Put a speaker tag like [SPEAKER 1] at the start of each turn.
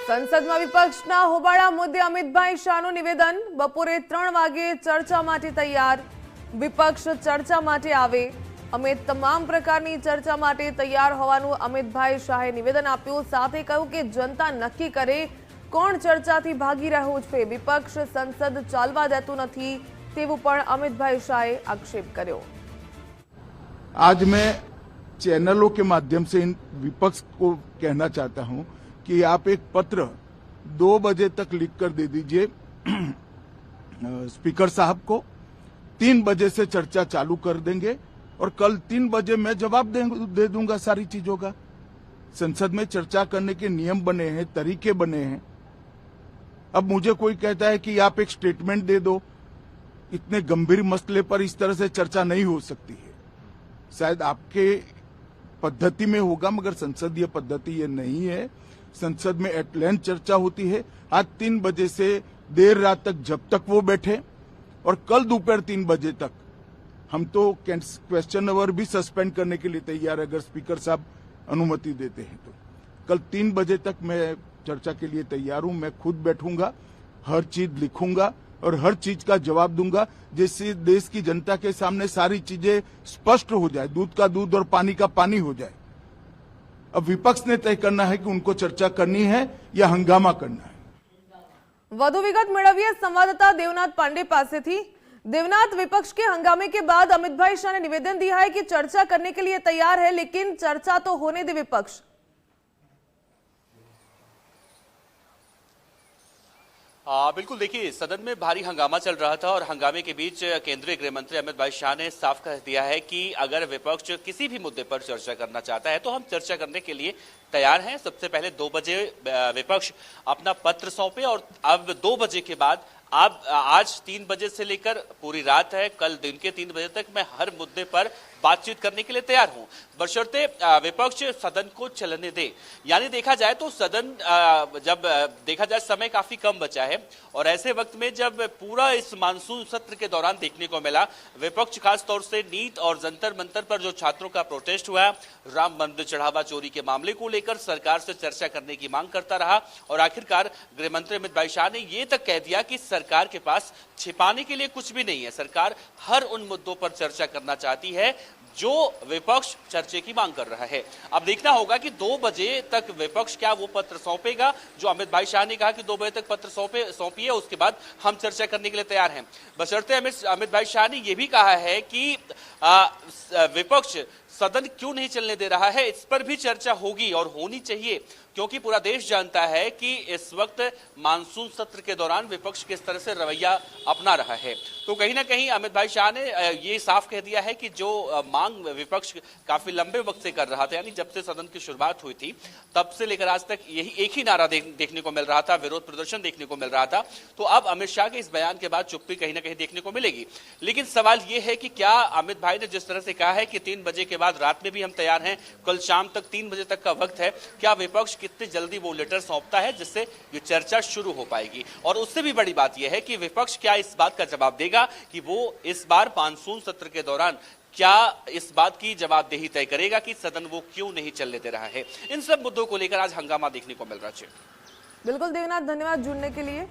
[SPEAKER 1] સંસદમાં વિપક્ષના હોબાળા મુદ્દે અમિતભાઈ શાહનું નિવેદન બપોરે 3 વાગે ચર્ચા માટે તૈયાર વિપક્ષ ચર્ચા માટે આવે અમે તમામ પ્રકારની ચર્ચા માટે તૈયાર હોવાનું અમિતભાઈ શાહે નિવેદન આપ્યું સાથે કહ્યું કે जनता નક્કી કરે કોણ ચર્ચાથી ભાગી રહ્યો છે વિપક્ષ સંસદ ચાલવા દેતું નથી તેવું પણ અમિતભાઈ શાહે આક્ષેપ કર્યો।
[SPEAKER 2] आज मैं चैनलों के माध्यम से इन विपक्ष को कहना चाहता हूं कि आप एक पत्र 2 बजे तक लिख कर दे दीजिए स्पीकर साहब को। 3 बजे से चर्चा चालू कर देंगे और कल 3 बजे मैं जवाब दे दूंगा सारी चीजों का। संसद में चर्चा करने के नियम बने हैं, तरीके बने हैं। अब मुझे कोई कहता है कि आप एक स्टेटमेंट दे दो, इतने गंभीर मसले पर इस तरह से चर्चा नहीं हो सकती है। शायद आपके पद्धति में होगा मगर संसदीय पद्धति ये नहीं है। संसद में एट लेंथ चर्चा होती है। आज 3 बजे से देर रात तक जब तक वो बैठे और कल दोपहर 3 बजे तक हम तो क्वेश्चन आवर भी सस्पेंड करने के लिए तैयार है अगर स्पीकर साहब अनुमति देते हैं तो। कल 3 बजे तक मैं चर्चा के लिए तैयार हूं। मैं खुद बैठूंगा, हर चीज लिखूंगा और हर चीज का जवाब दूंगा जिससे देश की जनता के सामने सारी चीजें स्पष्ट हो जाए, दूध का दूध और पानी का पानी हो जाए। अब विपक्ष ने तय करना है कि उनको चर्चा करनी है या हंगामा करना है।
[SPEAKER 1] વધુ વિગત મેળવીએ સંવાદદાતા દેવનાથ પાંડે પાસેથી। देवनाथ, विपक्ष के हंगामे के बाद अमितभाई शाह ने निवेदन दिया है कि चर्चा करने के लिए तैयार है लेकिन चर्चा तो होने दे विपक्ष।
[SPEAKER 3] बिल्कुल, देखिए सदन में भारी हंगामा चल रहा था और हंगामे के बीच केंद्रीय गृह मंत्री अमित भाई शाह ने साफ कह दिया है कि अगर विपक्ष किसी भी मुद्दे पर चर्चा करना चाहता है तो हम चर्चा करने के लिए तैयार हैं। सबसे पहले 2 बजे विपक्ष अपना पत्र सौंपे और अब 2 बजे के बाद अब आज 3 बजे से लेकर पूरी रात है, कल दिन के 3 बजे तक मैं हर मुद्दे पर बातचीत करने के लिए तैयार हूं, बशर्ते विपक्ष सदन को चलने दे। यानी देखा जाए तो सदन जब देखा जाए समय काफी कम बचा है और ऐसे वक्त में जब पूरा इस मानसून सत्र के दौरान देखने को मिला विपक्ष खास तौर से नीट और जंतर मंतर पर जो छात्रों का प्रोटेस्ट हुआ, राम मंदिर चढ़ावा चोरी के मामले को लेकर सरकार से चर्चा करने की मांग करता रहा और आखिरकार गृह मंत्री अमित भाई शाह ने यह तक कह दिया कि सरकार के पास छिपाने के लिए कुछ भी नहीं है। सरकार हर उन मुद्दों पर चर्चा करना चाहती है जो विपक्ष चर्चा की मांग कर रहा है। अब देखना होगा कि 2 बजे तक विपक्ष क्या वो पत्र सौंपेगा जो अमित भाई शाह ने कहा कि 2 बजे तक पत्र सौंपिए, उसके बाद हम चर्चा करने के लिए तैयार हैं। बशर्ते अमित भाई शाह ने यह भी कहा है कि विपक्ष सदन क्यों नहीं चलने दे रहा है, इस पर भी चर्चा होगी और होनी चाहिए क्योंकि पूरा देश जानता है कि इस वक्त मानसून सत्र के दौरान विपक्ष किस तरह से रवैया अपना रहा है। तो कहीं ना कहीं अमित भाई शाह ने ये साफ कह दिया है कि जो मांग विपक्ष काफी लंबे वक्त से कर रहा था, यानी जब से सदन की शुरुआत हुई थी तब से लेकर आज तक यही एक ही नारा देखने को मिल रहा था, विरोध प्रदर्शन देखने को मिल रहा था। तो अब अमित शाह के इस बयान के बाद चुप्पी कहीं ना कहीं देखने को मिलेगी। लेकिन सवाल यह है कि क्या अमित भाई ने जिस तरह से कहा है कि 3 बजे के बाद रात में भी हम तैयार हैं, कल शाम तक 3 बजे तक का वक्त है, क्या विपक्ष कितनी जल्दी वो लेटर सौंपता है जिससे ये चर्चा शुरू हो पाएगी। और उससे भी बड़ी बात यह है कि विपक्ष क्या इस बात का जवाब देगा कि वो इस बार मानसून सत्र के दौरान क्या इस बात की जवाबदेही तय करेगा कि सदन वो क्यों नहीं चलने दे रहा है। इन सब मुद्दों को लेकर आज हंगामा देखने को मिल रहा है।
[SPEAKER 1] बिल्कुल देवनाथ, धन्यवाद जुड़ने के लिए।